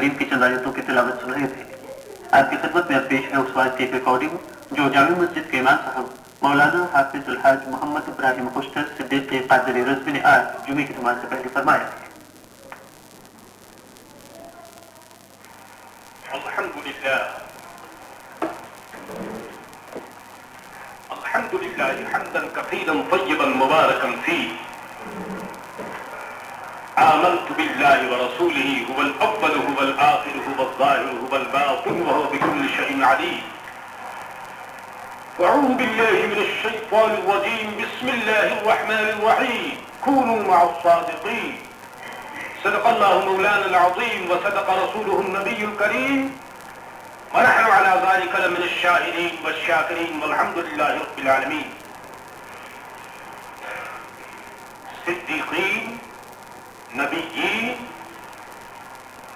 کریم کی چند آیتوں کی تلاوت سن رہے تھے۔ آپ کی خدمت میں اب پیش ہے اس بات کی ایک ریکارڈنگ جو جامع مسجد کے امام صاحب مولانا حافظ الحاج محمد ابراہیم خوشتر صدیقی قادری رضوی نے آج جمعے کی نماز سے پہلے فرمایا ہے۔ الحمد لله حمدا كثيرا طيبا مباركا فيه. آمنت بالله ورسوله هو الأول هو الآخر هو الظاهر هو الباطن وهو بكل شيء عليم. وأعوذ بالله من الشيطان الرجيم. بسم الله الرحمن الرحيم. كونوا مع الصادقين. صدق الله مولانا العظيم وصدق رسوله النبي الكريم ونحن على ذلك لمن الشاهدين والشاكرين والحمد لله رب العالمين. صدیقین، نبیین،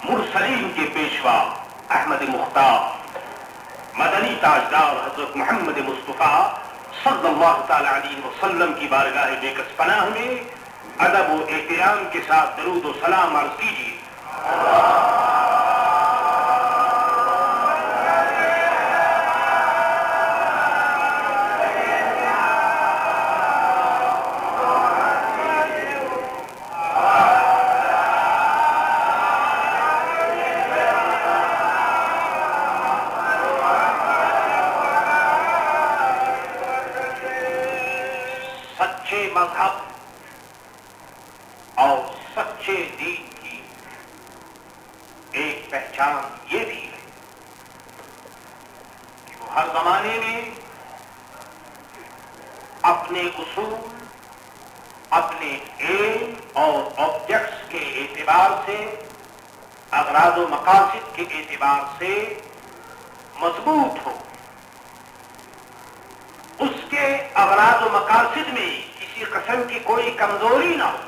مرسلین کے پیشوا احمد مختار مدنی تاجدار حضرت محمد مصطفیٰ صلی اللہ تعالی علیہ وسلم کی بارگاہ بیکس پناہ میں ادب و احترام کے ساتھ درود و سلام عرض کیجیے۔ سچے مذہب اور سچے دین کی ایک پہچان یہ بھی ہے کہ وہ ہر زمانے میں اپنے اصول، اپنے ایم اور آبجیکٹس کے اعتبار سے، اغراض و مقاصد کے اعتبار سے مضبوط ہو، اس کے اغراض و مقاصد میں کسی قسم کی کوئی کمزوری نہ ہو،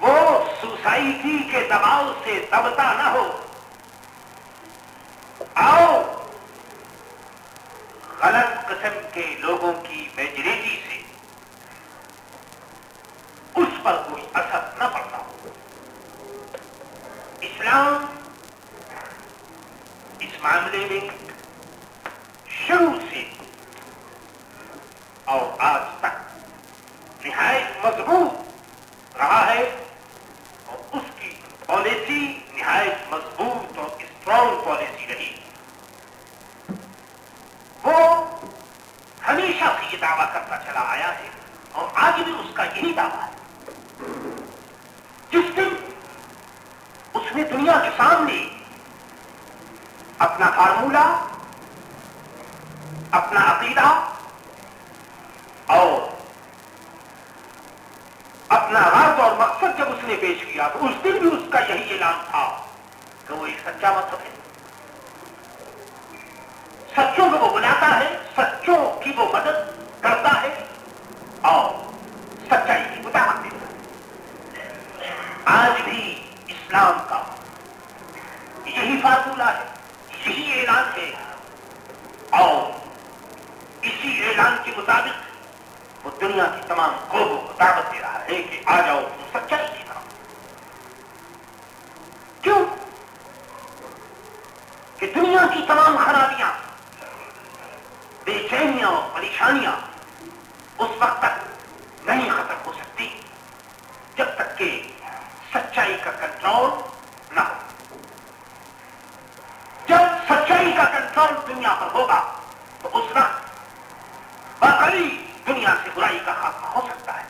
وہ سوسائٹی کے دباؤ سے دبتا نہ ہو، آؤ غلط قسم کے لوگوں کی میجورٹی سے اس پر کوئی اثر نہ پڑتا ہو۔ اسلام اس معاملے میں شروع سے اور آج تک نہایت مضبوط رہا ہے اور اس کی پالیسی نہایت مضبوط اور اسٹرانگ پالیسی رہی۔ وہ ہمیشہ سے یہ دعویٰ کرتا چلا آیا ہے اور آج بھی اس کا یہی دعویٰ ہے۔ جس دن اس نے دنیا کے سامنے اپنا فارمولہ، اپنا عقیدہ اور اپنا غرض اور مقصد جب اس نے پیش کیا تو اس دن بھی اس کا یہی اعلان تھا کہ وہ ایک سچا مذہب ہے، سچوں کو وہ بلاتا ہے، سچوں کی وہ مدد کرتا ہے اور سچائی کی مداحت دیتا ہے۔ آج بھی اسلام کا یہی فارمولہ ہے، یہی اعلان ہے اور اسی اعلان کے مطابق وہ دنیا کی تمام قوموں کو دعوت دے رہا ہے کہ آ جاؤ سچائی کی طرف۔ کیوں کہ دنیا کی تمام خرابیاں، بے چینیاں اور پریشانیاں اس وقت تک نہیں ختم ہو سکتی جب تک کہ سچائی کا کنٹرول نہ ہو۔ جب سچائی کا کنٹرول دنیا پر ہوگا تو اس وقت واقعی دنیا سے برائی کا خاتمہ ہو سکتا ہے۔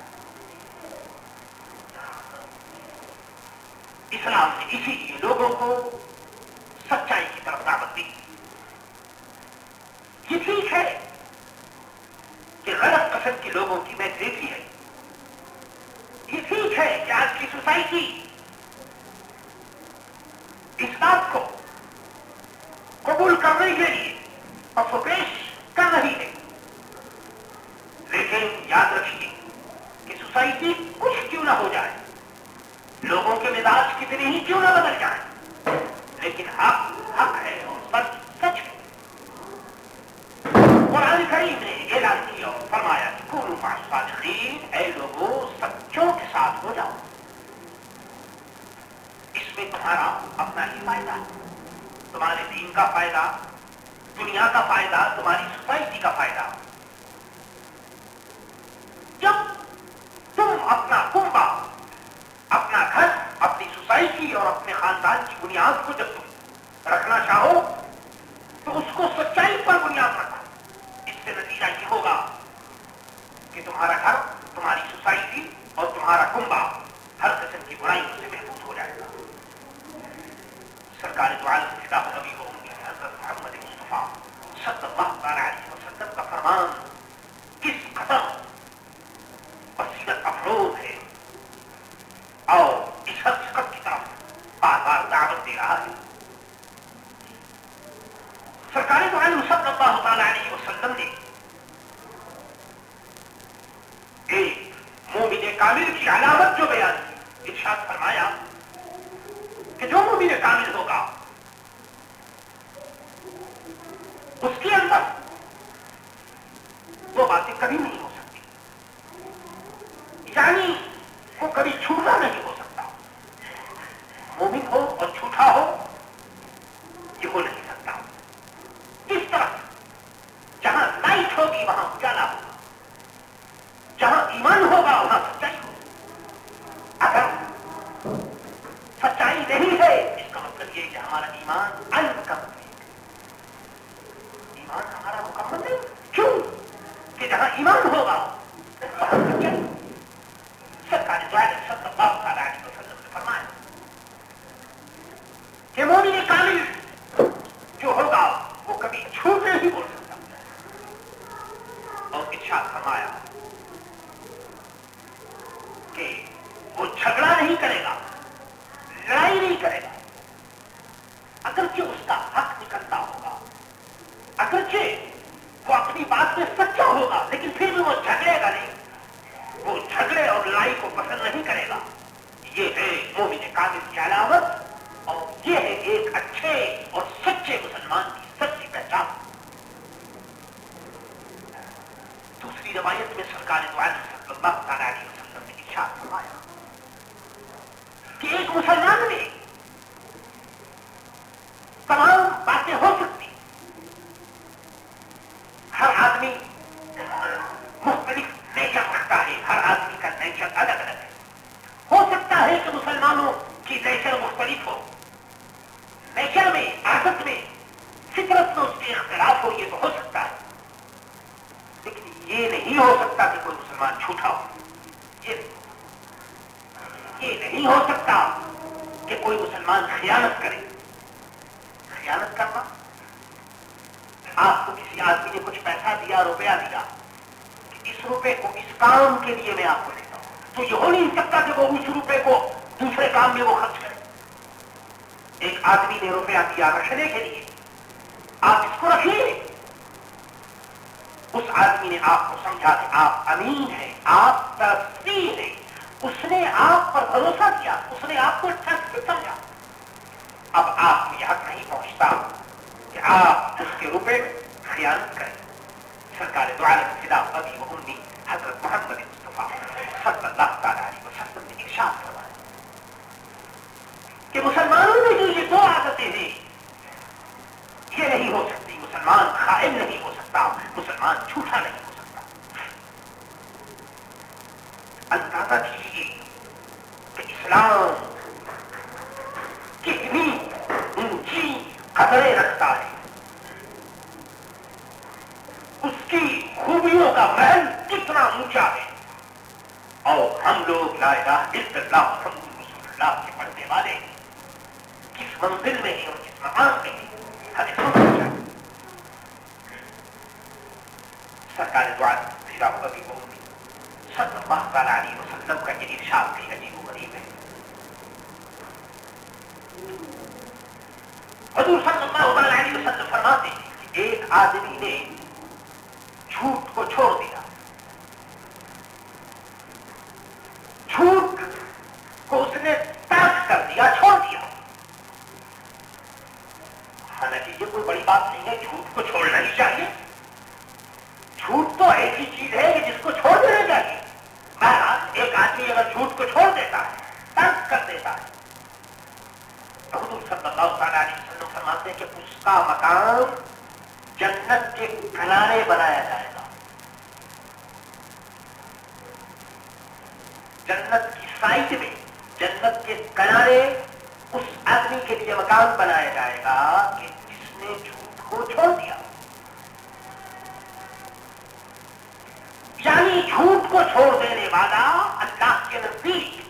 اسلام نے اسی لیے لوگوں کو سچائی کی طرف دعوت دی۔ یہ ٹھیک ہے کہ غلط قسم کے لوگوں کی میجورٹی ہے، یہ ٹھیک ہے کہ آج کی سوسائٹی اس بات کو قبول کرنے کے لیے پیش کر رہی ہے، لیکن یاد رکھیے کہ سوسائٹی کچھ کیوں نہ ہو جائے، لوگوں کے مزاج کتنے ہی کیوں نہ بدل جائیں، لیکن حق حق ہے اور سچ سچ ہے۔ قرآن کریم نے اعلان کیا اور فرمایا کہ کونوا مع الصادقین، اے لوگوں سچوں کے ساتھ ہو جاؤ۔ اس میں تمہارا اپنا ہی فائدہ، تمہارے دین کا فائدہ، دنیا کا فائدہ، تمہاری سوسائٹی کا فائدہ. جب تم اپنا کنبہ، اپنا گھر، اپنی سوسائٹی اور اپنے خاندان کی بنیاد کو جب تم رکھنا چاہو تو اس کو سچائی پر بنیاد رکھو. اس سے نتیجہ یہ ہوگا کہ تمہارا گھر، تمہاری سوسائٹی اور تمہارا کنبہ ہر قسم کی برائیوں سے محفوظ ہو جائے گا. سرکار دو عالم خطاب نبی و امی حضرت محمد مصطفیٰ صلی اللہ علیہ وسلم کا فرمان کس قدر بصیرت افروز ہے اور اس حقیقت کی طرف بار بار دعوت دے رہا ہے. سرکار دو عالم صلی اللہ علیہ وسلم نے ایک مومن کامل کی علامت جو بیان کی، ارشاد فرمایا کہ جو مومن کامل ہوگا اس کے اندر وہ باتیں کبھی نہیں ہو سکتی، یعنی وہ کبھی جھوٹا نہیں ہو سکتا. مومن ہو اور جھوٹا ہو یہ ہو نہیں سکتا. اس طرح جہاں لائٹ ہوگی وہاں اجالا ہوگا، جہاں ایمان ہوگا وہاں سچائی ہوگی. اگر سچائی نہیں ہے اس کا مطلب یہ کہ ہمارا ایمان انکمل ہے. ایمان ہمارا مکمل نہیں. کیوں کہ جہاں ایمان ہوگا وہاں سچائی. سرکار دو عالم صلی اللہ علیہ وسلم نے فرمایا کہ مومن کامل جو ہوگا وہ کبھی جھوٹ نہیں بول سکتا. اور ارشاد فرمایا کہ وہ جھگڑا نہیں کرے گا، لڑائی نہیں کرے گا، اگرچہ اس کا حق نکلتا ہوگا، اگرچہ وہ اپنی بات میں سچا ہوگا، لیکن پھر بھی وہ جھگڑے گا نہیں. وہ جھگڑے اور لڑائی کو پسند نہیں کرے گا. یہ ہے مومن کامل کی علامت اور یہ ہے ایک اچھے اور سچے مسلمان کی سچی پہچان. دوسری روایت میں سرکار دو عالم صلی اللہ علیہ وسلم نے ارشاد فرمایا کہ ایک مسلمان میں تمام باتیں ہو سکتی. ہر آدمی مختلف نیچر رکھتا ہے، ہر آدمی کا نیچر الگ الگ ہے. ہو سکتا ہے کہ مسلمانوں کی نیچر مختلف ہو، نیچر میں، عادت میں، فطرت میں اس کے اختلاف ہو، یہ تو ہو سکتا ہے. لیکن یہ نہیں ہو سکتا کہ کوئی مسلمان جھوٹا ہو. یہ نہیں ہو سکتا کہ کوئی مسلمان خیانت کرے. خیانت کرنا، آپ کو کسی آدمی نے کچھ پیسہ دیا، روپیہ دیا کہ اس روپے کو اس کام کے لیے میں آپ کو دیتا ہوں، تو یہ ہو نہیں سکتا کہ وہ اس روپے کو دوسرے کام میں وہ خرچ کرے. ایک آدمی نے روپیہ دیا رکھنے کے لیے، آپ اس کو رکھیے. اس آدمی نے آپ کو سمجھا کہ آپ امین ہیں، آپ تصدیق ہیں، اس نے آپ پر بھروسہ کیا، اس نے آپ کو ٹرسٹ سمجھا. اب آپ کو یہ حق نہیں پہنچتا کہ آپ اس کے روپے میں خیانت کریں. سرکار دو عالم خطاب ابی و امی حضرت محمد مصطفیٰ صلی اللہ علیہ وسلم نے ارشاد فرمایا کہ مسلمانوں میں جو یہ دو عادتیں ہیں یہ نہیں ہو سکتی. مسلمان خائن نہیں ہو سکتا، مسلمان جھوٹا نہیں ہو سکتا. اندازہ کیجیے کہ اسلام کتنی اونچی قدریں رکھتا ہے، اس کی خوبیوں کا محل کتنا اونچا ہے، اور ہم لوگ لا الہ الا اللہ محمد رسول اللہ کے پڑھنے والے کس منزل میں ہیں اور کس مقام میں ہیں ہمیں سمجھنا چاہیے. سرکار دو عالم خطاب ابی و امی صلی اللہ علیہ وسلم کا یہ ارشاد بھی عجیب و غریب ہے. حضور صلی اللہ علیہ وسلم فرماتے ہیں کہ ایک آدمی نے جھوٹ کو چھوڑ دیا. جھوٹ کو اس نے ترک کر دیا، چھوڑ دیا. حالانکہ یہ کوئی بڑی بات نہیں ہے، جھوٹ کو چھوڑنا ہی چاہیے. جھوٹ تو ایسی چیز ہے کہ جس کو چھوڑ دینا چاہیے. بہرحال ایک آدمی اگر جھوٹ کو چھوڑ دیتا ہے، ترک کر دیتا ہے، حضور صلی اللہ علیہ وسلم فرماتے ہیں کہ اس کا مقام جنت کے کنارے بنایا جائے گا. جنت کی سائڈ میں، جنت کے کنارے اس آدمی کے لیے مکان بنایا جائے گا کہ جس نے جھوٹ کو چھوڑ دیا. یعنی جھوٹ کو چھوڑ دینے والا اللہ کے نزدیک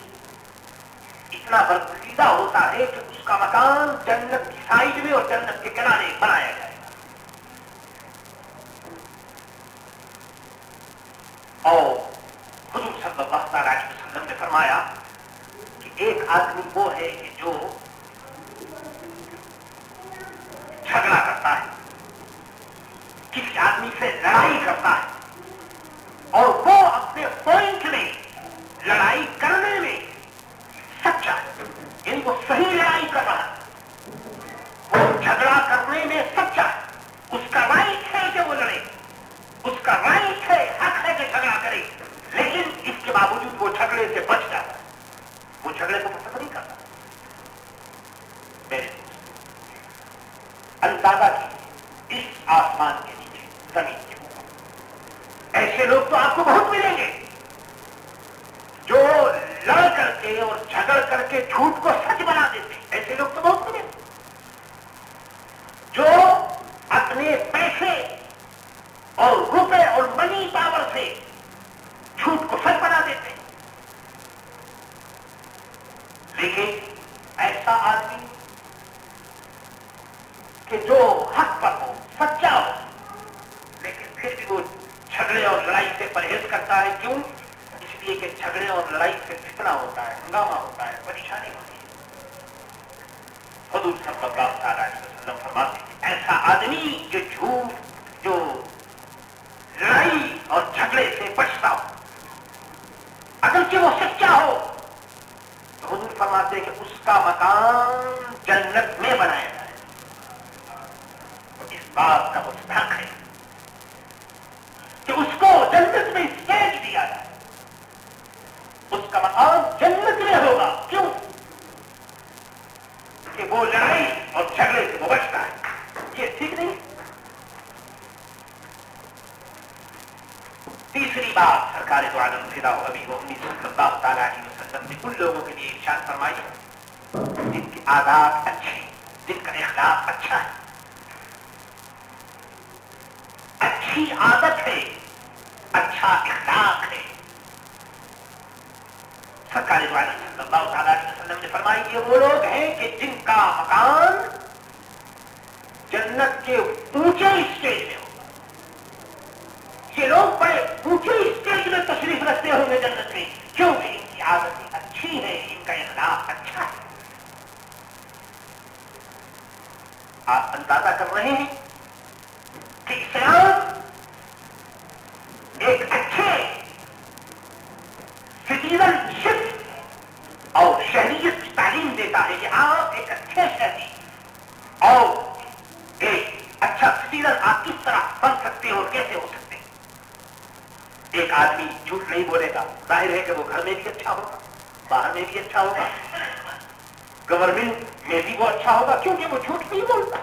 اتنا برگزیدہ ہوتا ہے کہ اس کا مکان جنت کی سائڈ میں اور جنت کے کنارے بنایا جائے گا. اور حضور صلی اللہ علیہ وسلم نے فرمایا کہ ایک آدمی وہ ہے کہ جو جھگڑا کرتا ہے، کسی آدمی سے لڑائی کرتا ہے، اور وہ اپنے پوائنٹ میں لڑائی کرنے میں سچا ہے، یعنی وہ صحیح لڑائی کر رہا ہے، وہ جھگڑا کرنے میں سچا ہے، اس کا رائٹ ہے کہ وہ لڑے، اس کا رائٹ ہے، حق ہے کہ جھگڑا کرے، لیکن اس کے باوجود وہ جھگڑے سے بچ جاتا ہے، وہ جھگڑے کو پسند نہیں کرتا. میرے اندازہ کیجیے اس آسمان کے نیچے، زمین کے اوپر ایسے لوگ تو آپ کو بہت ملیں گے جو لڑ کر کے اور جھگڑ کر کے جھوٹ کو سچ بنا دیتے ہیں. ایسے لوگ تو بہت ملیں گے جو اپنے پیسے اور روپے اور منی پاور سے جھوٹ کو سچ بنا دیتے ہیں. لیکن ایسا آدمی کہ جو حق پر ہو، سچا ہو، لیکن پھر بھی وہ جھگڑے اور لڑائی سے پرہیز کرتا ہے. کیوں؟ اس لیے کہ جھگڑے اور لڑائی سے فتنہ ہوتا ہے، ہنگامہ ہوتا ہے، پریشانی ہوتی ہے. حضور صلی اللہ علیہ وسلم فرماتے ہیں ایسا آدمی جو جھوٹ، جو لڑائی اور جھگڑے سے بچتا ہو، اگرچہ وہ سچا ہو، تو حضور فرماتے ہیں کہ اس کا مکان جنت میں بنایا جائے. اس بات کا مستحق ہے کہ اس کو جنت میں اسٹیج دیا جائے، اس کا مقام جنت میں ہوگا. کیوں؟ کہ وہ لڑائی اور جھگڑے سے وہ بچتا ہے. یہ ٹھیک نہیں. تیسری بات سرکار دو عالم فدا و ابی و امی صلی اللہ تعالیٰ علیہ وسلم نے ان لوگوں کے لیے ارشاد فرمائی جن کی عادات اچھی، جن کا اخلاق اچھا ہے، اچھی عادت ہے، اچھا اخلاق ہے. سرکار دو عالم صلی اللہ تعالیٰ علیہ وسلم نے فرمائی یہ وہ لوگ ہیں کہ جن کا مکان جنت کے اونچے اسٹیج میں ہوگا. یہ لوگ بڑے اونچے اسٹیج میں تشریف رکھتے ہوں گے جنت میں، کیونکہ ان کی عادتیں اچھی ہیں، ان کا اخلاق اچھا ہے. آپ اندازہ کر رہے ہیں کہ اسلام ایک اچھے سٹیزن شپ اور شہریت کی تعلیم دیتا ہے کہ آپ ایک اچھے شہری اور ایک اچھا سٹیزن آپ کس طرح بن سکتے ہیں اور کیسے ہو سکتے ہیں. ایک آدمی جھوٹ نہیں بولے گا، ظاہر ہے کہ وہ گھر میں بھی اچھا ہوگا، باہر میں بھی اچھا ہوگا، گورنمنٹ میں بھی وہ اچھا ہوگا کیونکہ وہ جھوٹ نہیں بولتا.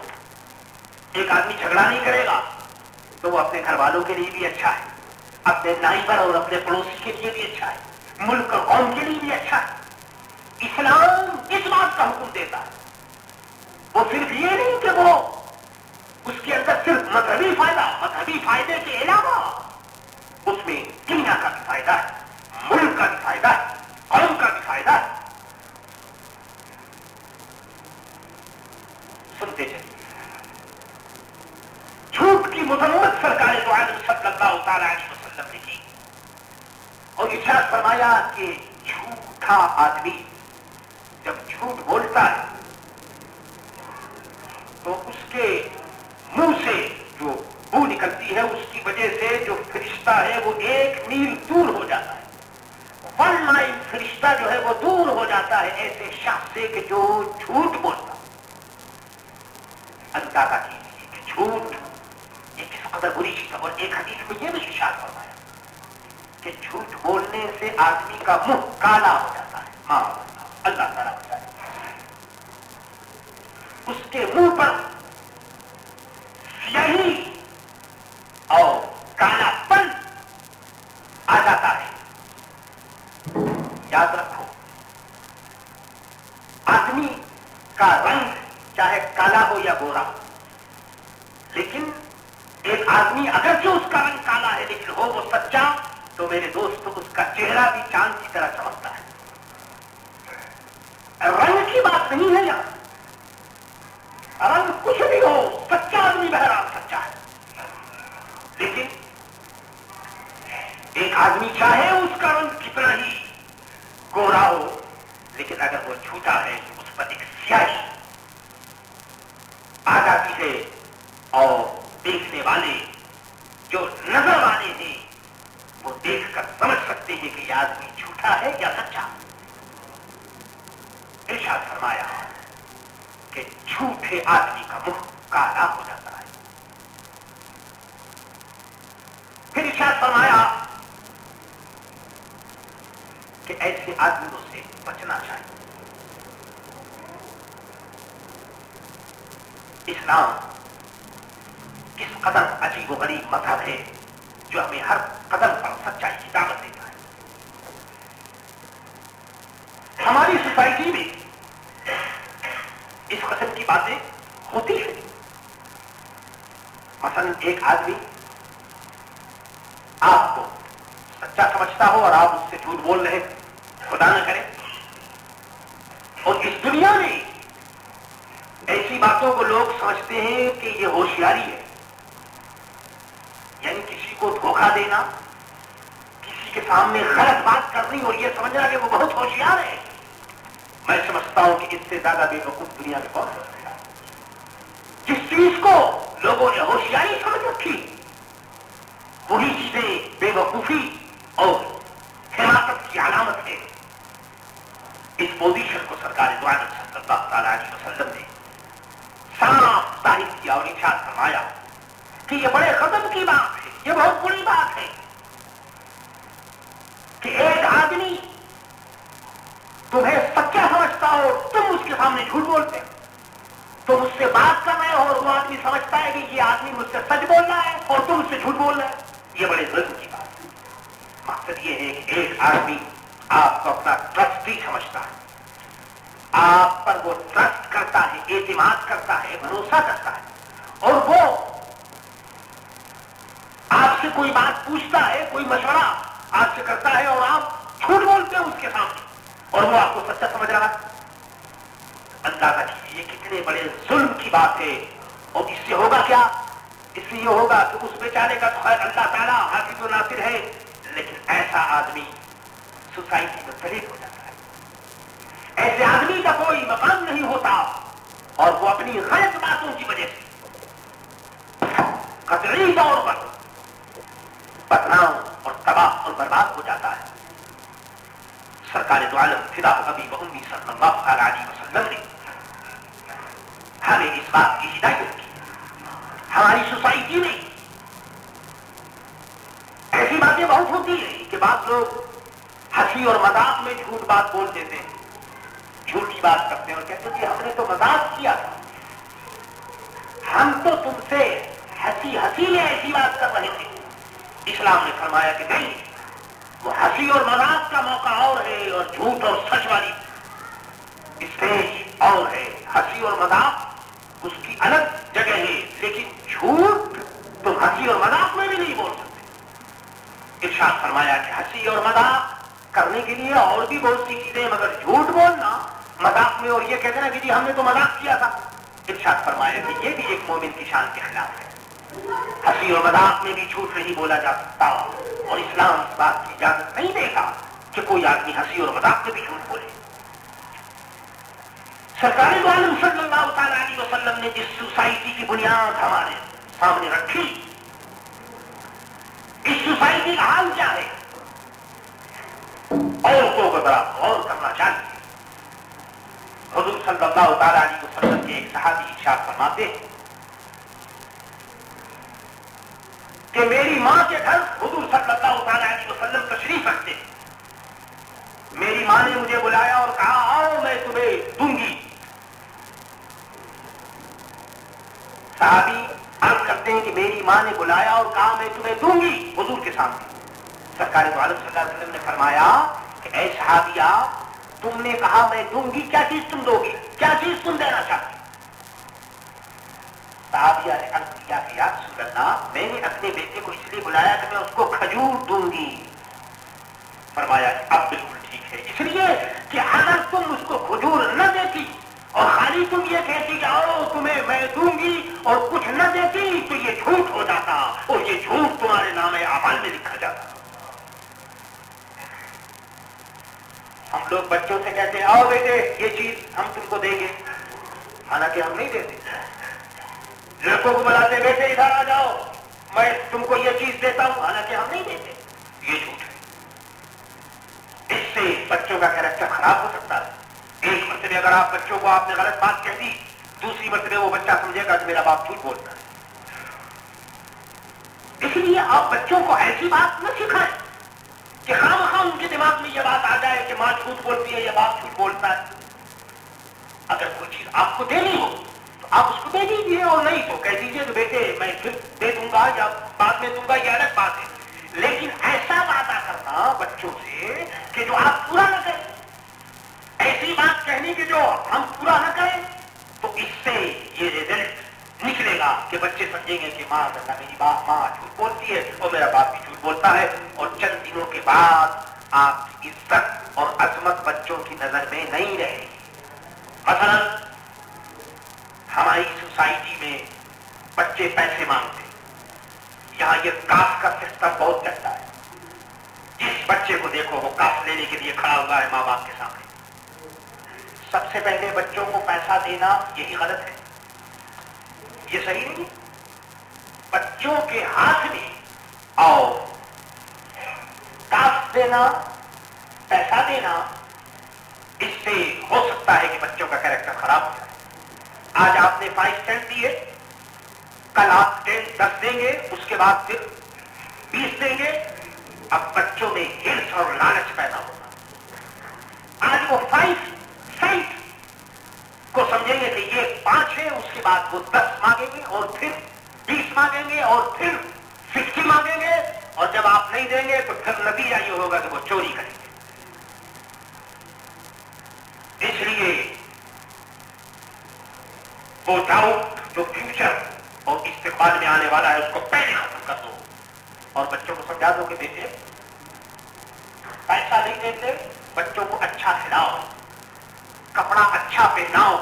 ایک آدمی جھگڑا نہیں کرے گا تو وہ اپنے گھر والوں کے لیے بھی اچھا ہے، اپنے نائبر اور اپنے پڑوسی کے لیے بھی اچھا ہے، ملک اور قوم کے لیے بھی اچھا ہے. اسلام اس بات کا حکم دیتا ہے. وہ صرف یہ نہیں کہ وہ اس کے اندر صرف مذہبی فائدے کے علاوہ اس میں دنیا کا بھی فائدہ ہے، ملک کا بھی فائدہ ہے، قوم کا بھی فائدہ ہے. سنتے چلیے جھوٹ کی مذمت سرکار دو عالم صلی اللہ تعالی علیہ وسلم نے کی اور ارشاد فرمایا کہ جھوٹا آدمی جب جھوٹ بولتا ہے تو اس کے منہ سے جو بو نکلتی ہے اس کی وجہ سے جو فرشتہ ہے وہ 1 میل دور ہو جاتا ہے. 1 مائل فرشتہ جو ہے وہ دور ہو جاتا ہے ایسے شخص سے کہ جو جھوٹ بولتا. اندازہ کیجیے کہ جھوٹ یہ کس قدر بری چیز ہے. اور ایک حدیث میں یہ بھی ارشاد فرمایا کہ جھوٹ بولنے سے آدمی کا منہ کالا ہو جاتا ہے. اللہ تعالیٰ بچائے. کے منہ پر سیاہی اور کالا پن آ جاتا ہے. یاد رکھو آدمی کا رنگ چاہے کالا ہو یا گورا، لیکن ایک آدمی اگرچہ اس کا رنگ کالا ہے لیکن ہو وہ سچا، تو میرے دوست اس کا چہرہ بھی چاند کی طرح چمکتا ہے. رنگ کی بات نہیں ہے یہاں، رنگ کچھ بھی ہو، سچا آدمی بہرحال سچا ہے. لیکن ایک آدمی چاہے اس کا رنگ کتنا ہی گورا ہو، لیکن اگر وہ جھوٹا ہے تو اس پر ایک سیاہی آ جاتی ہے، اور دیکھنے والے جو نظر والے ہیں وہ دیکھ کر سمجھ سکتے ہیں کہ یہ آدمی جھوٹا ہے یا سچا. ارشاد فرمایا کہ جھوٹے آدمی کا منہ کالا ہو جاتا ہے. پھر ارشاد فرمایا کہ ایسے آدمیوں سے بچنا چاہیے. اسلام کس قدر عجیب و غریب مذہب ہے جو ہمیں ہر قدم پر سچائی کی دعوت دیتا ہے. ہماری سوسائٹی میں اس قسم کی باتیں ہوتی ہیں. مثلا ایک آدمی آپ کو سچا سمجھتا ہو اور آپ اس سے جھوٹ بول رہے، خدا نہ کرے، اور اس دنیا میں ایسی باتوں کو لوگ سمجھتے ہیں کہ یہ ہوشیاری ہے. یعنی کسی کو دھوکہ دینا، کسی کے سامنے غلط بات کرنی اور یہ سمجھنا کہ وہ بہت ہوشیار ہے. میں سمجھتا ہوں کہ اس سے زیادہ بے وقوف دنیا میں کون ہو سکتا ہے. جس چیز کو لوگوں نے ہوشیاری سمجھ رکھی وہی چیزیں بے وقوفی اور حماقت کی علامت ہے. اس پوزیشن کو سرکار دو عالم صلی اللہ تعالی علیہ وسلم نے صاف ظاہر کیا اور ارشاد فرمایا کہ یہ بڑے غضب کی بات ہے، یہ بہت بری بات ہے کہ ایک آدمی تمہیں سچا سمجھتا ہو، تم اس کے سامنے جھوٹ بولتے ہو. تم اس سے بات کر رہے ہو اور وہ آدمی سمجھتا ہے کہ یہ آدمی مجھ سے سچ بول رہا ہے اور تم اس سے جھوٹ بول رہے ہو. یہ بڑے ظلم کی بات ہے. مقصد یہ ہے کہ ایک آدمی آپ کو اپنا ٹرسٹی سمجھتا ہے، آپ پر وہ ٹرسٹ کرتا ہے، اعتماد کرتا ہے، بھروسہ کرتا ہے، اور وہ آپ سے کوئی بات پوچھتا ہے، کوئی مشورہ آپ سے کرتا ہے اور آپ جھوٹ بولتے ہیں اس کے سامنے اور وہ آپ کو سچا سمجھ رہا ہے. اندازہ کیجیے یہ کتنے بڑے ظلم کی بات ہے. اور اس سے ہوگا کیا؟ اس سے یہ ہوگا کہ اس بیچارے کا تو خیر اللہ تعالیٰ حافظ و ناصر ہے، لیکن ایسا آدمی سوسائٹی میں ذلیل ہو جاتا ہے. ایسے آدمی کا کوئی مقام نہیں ہوتا اور وہ اپنی غلط باتوں کی وجہ سے قطعی طور پر بدنام اور تباہ اور برباد ہو جاتا ہے. سرکار دو عالم فدا ابی و امی صلی اللہ تعالی علیہ وسلم نے ہمیں اس بات کی ہدایت کی. ہماری سوسائٹی میں ایسی باتیں بہت ہوتی ہیں کہ بعض لوگ ہنسی اور مذاق میں جھوٹ بات بول دیتے ہیں، جھوٹی بات کرتے ہیں اور کہتے ہیں کہ ہم نے تو مذاق کیا تھا، ہم تو تم سے ہنسی ہنسی میں ایسی بات کر رہے تھے. اسلام نے فرمایا کہ نہیں، وہ ہنسی اور مذاق کا موقع اور ہے اور جھوٹ اور سچ والی اسٹیج اور ہے. ہنسی اور مذاق اس کی الگ جگہ ہے، لیکن جھوٹ تم ہنسی اور مذاق میں بھی نہیں بول سکتے. ارشاد فرمایا کہ ہنسی اور مذاق کرنے کے لیے اور بھی بہت سی چیزیں، مگر جھوٹ بولنا مذاق میں اور یہ کہتے نا کہ جی ہم نے تو مذاق کیا تھا، ارشاد فرمایا کہ یہ بھی ایک مومن کی شان کے خلاف ہے. ہنسی اور مذاق میں بھی جھوٹ نہیں بولا جا سکتا اور اسلام اس بات کی اجازت نہیں دے گا کہ کوئی آدمی ہنسی اور مذاق میں بھی جھوٹ بولے. سرکار دو عالم صلی اللہ تعالی علیہ وسلم نے جس سوسائٹی کی بنیاد ہمارے سامنے رکھی، اس سوسائٹی کا حال کیا ہے؟ عورتوں کو ذرا غور کرنا چاہیے. حضور صلی اللہ تعالی علیہ وسلم کے ایک صحابی ارشاد فرماتے ہیں کہ میری ماں کے گھر حضور صلی اللہ تعالی علیہ وسلم تشریف رکھتے ہیں. میری ماں نے مجھے بلایا اور کہا آؤ میں تمہیں دوں گی. صحابی عرض کرتے ہیں کہ میری ماں نے بلایا اور کہا میں تمہیں دوں گی حضور کے سامنے. سرکار دو عالم صلی اللہ علیہ وسلم نے فرمایا کہ اے صحابیہ تم نے کہا میں دوں گی, کیا چیز تم دو گی, کیا چیز تم دینا چاہتی؟ صحابیہ نے عرض کیا کہ یا رسول اللہ میں نے اپنے بیٹے کو اس لیے بلایا کہ میں اس کو کھجور دوں گی. فرمایا کہ اب بالکل ٹھیک ہے, اس لیے کہ اگر تم اس کو کھجور نہ دیتی اور خالی تم یہ کہتی کہ آؤ تمہیں میں دوں گی اور کچھ نہ دیتی تو یہ جھوٹ ہو جاتا اور یہ جھوٹ تمہارے نام اعمال میں لکھا جاتا. ہم لوگ بچوں سے کہتے ہیں آؤ بیٹے یہ چیز ہم تم کو دیں گے, حالانکہ ہم نہیں دیتے. لڑکوں کو بلاتے بیٹے ادھر آ جاؤ میں تم کو یہ چیز دیتا ہوں, حالانکہ ہم نہیں دیتے. یہ جھوٹ ہے. اس سے بچوں کا کیریکٹر خراب ہو سکتا ہے. ایک مرتبہ اگر آپ بچوں کو آپ نے غلط بات کہہ دی, دوسری مرتبہ وہ بچہ سمجھے گا کہ میرا باپ جھوٹ بولتا ہے. اس لیے آپ بچوں کو ایسی بات نہ سکھائیں کہ خواہ ان کے دماغ میں یہ بات آ جائے کہ ماں جھوٹ بولتی ہے یا باپ جھوٹ بولتا ہے. اگر کوئی چیز آپ کو دینی ہو تو آپ اس کو دے دیجیے, اور نہیں تو کہہ دیجیے کہ بیٹے میں پھر دے دوں گا یا بعد میں دوں گا, یہ الگ بات ہے. لیکن ایسا وعدہ کرنا بچوں سے کہ جو آپ پورا نہ کریں, ایسی بات کہنی کہ جو ہم پورا نہ کریں, تو اس سے یہ رزلٹ نکلے گا کہ بچے سمجھیں گے کہ ماں میری ماں جھوٹ بولتی ہے اور میرا باپ بھی جھوٹ بولتا ہے. اور چند دنوں کے بعد آپ کی عزت اور عظمت بچوں کی نظر میں نہیں رہے گی. مثلا ہماری سوسائٹی میں بچے پیسے مانگتے, یہاں یہ کاف کا سسٹم بہت چلتا ہے. جس بچے کو دیکھو وہ کاف لینے کے لیے کھڑا ہوا ہے ماں باپ کے سامنے. سب سے پہلے بچوں کو پیسہ دینا یہی غلط ہے, یہ صحیح نہیں. بچوں کے ہاتھ میں اور کاف دینا, پیسہ دینا, اس سے ہو سکتا ہے کہ بچوں کا کیریکٹر خراب ہو جائے. آج آپ نے 5 سینٹ دیے, کل آپ 10 دیں گے, اس کے بعد پھر 20 دیں گے. اب بچوں میں ہرس اور لالچ پیدا ہوگا. آج وہ 5 سینٹ کو سمجھیں گے کہ یہ 5 ہے, اس کے بعد وہ 10 مانگیں گے اور پھر 20 مانگیں گے اور پھر 50 مانگیں گے, اور جب آپ نہیں دیں گے تو پھر نتیجہ یہ ہوگا کہ وہ چوری کریں گے. اس لیے وہ ڈاؤٹ جو فیوچر اور استقبال میں آنے والا ہے اس کو پہلے ختم کر دو, اور بچوں کو سمجھا دو کہ بیٹے پیسہ نہیں دیتے, بچوں کو اچھا کھلاؤ, کپڑا اچھا پہناؤ.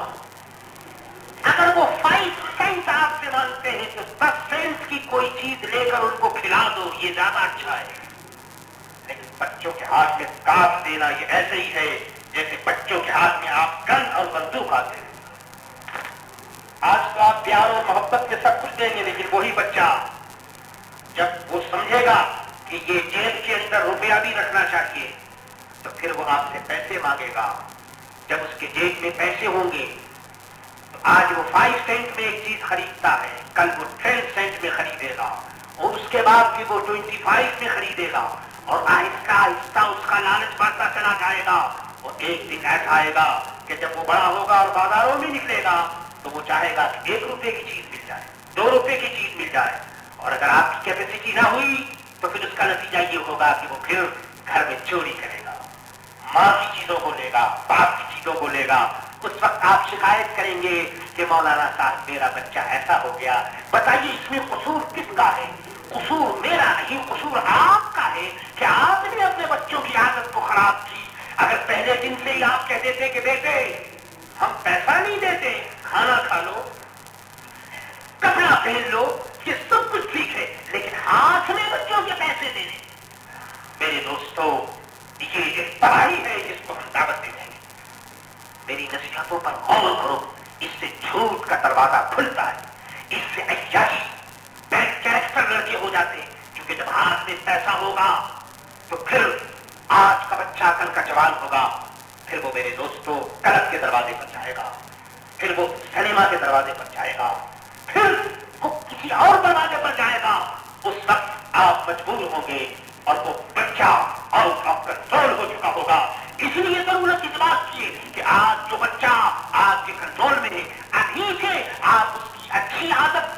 اگر وہ 5 سینٹ آپ سے مانگتے ہیں تو 10 سینٹ کی کوئی چیز لے کر ان کو کھلا دو, یہ زیادہ اچھا ہے. لیکن بچوں کے ہاتھ میں کاف دینا یہ ایسے ہی ہے جیسے بچوں کے ہاتھ میں آپ گن اور بندوق آتے ہیں. آج تو آپ پیار اور محبت میں سب کچھ دیں گے, لیکن وہی بچہ جب وہ سمجھے گا کہ یہ جیب کے اندر روپیہ بھی رکھنا چاہیے تو پھر وہ آپ سے پیسے مانگے گا. جب اس کے جیب میں پیسے ہوں گے تو آج وہ 5 سینٹ میں ایک چیز خریدتا ہے, کل وہ 10 سینٹ میں خریدے گا, اور اس کے بعد پھر وہ 25 میں خریدے گا, اور آہستہ آہستہ اس کا لالچ بڑھتا چلا جائے گا. اور ایک دن ایسا آئے گا کہ جب وہ بڑا ہوگا اور بازاروں میں نکلے گا تو وہ چاہے گا کہ 1 روپے کی چیز مل جائے, 2 روپے کی چیز مل جائے. اور اگر آپ کی کیپیسٹی نہ ہوئی تو پھر اس کا نتیجہ یہ ہوگا کہ وہ پھر گھر میں چوری کرے گا, ماں کی چیزوں کو لے گا, باپ کی چیزوں کو لے گا. اس وقت آپ شکایت کریں گے کہ مولانا صاحب میرا بچہ ایسا ہو گیا. بتائیے اس میں قصور کس کا ہے؟ قصور میرا نہیں, قصور آپ کا ہے کہ آپ نے اپنے بچوں کی عادت کو خراب کی. اگر پہلے دن سے ہی آپ کہتے تھے کہ بیٹے ہم پیسہ نہیں دیتے, کھانا کھا لو, کپڑا پہن لو, یہ سب کچھ ٹھیک ہے, لیکن ہاتھ میں بچوں کے پیسے دینے, میرے دوستو یہ ایک پڑھائی ہے جس کو ہم دعوت دے دیں گے. میری نصیحتوں پر غور کرو, اس سے جھوٹ کا دروازہ کھلتا ہے, اس سے عیاشی بیڈ کیریکٹر لڑکے ہو جاتے ہیں. کیونکہ جب ہاتھ میں پیسہ ہوگا تو پھر آج کا بچہ کل کا جوان ہوگا, پھر وہ میرے دوستوں کلب کے دروازے پر جائے گا, پھر وہ سنیما کے دروازے پر جائے گا, پھر وہ کسی اور دروازے پر جائے گا. اس وقت آپ مجبور ہوں گے اور وہ بچہ آؤٹ آف کنٹرول ہو چکا ہوگا. اس لیے ضرورت اس بات کی کہ آج جو بچہ آپ کے کنٹرول میں ہے ابھی سے آپ اس کی اچھی عادت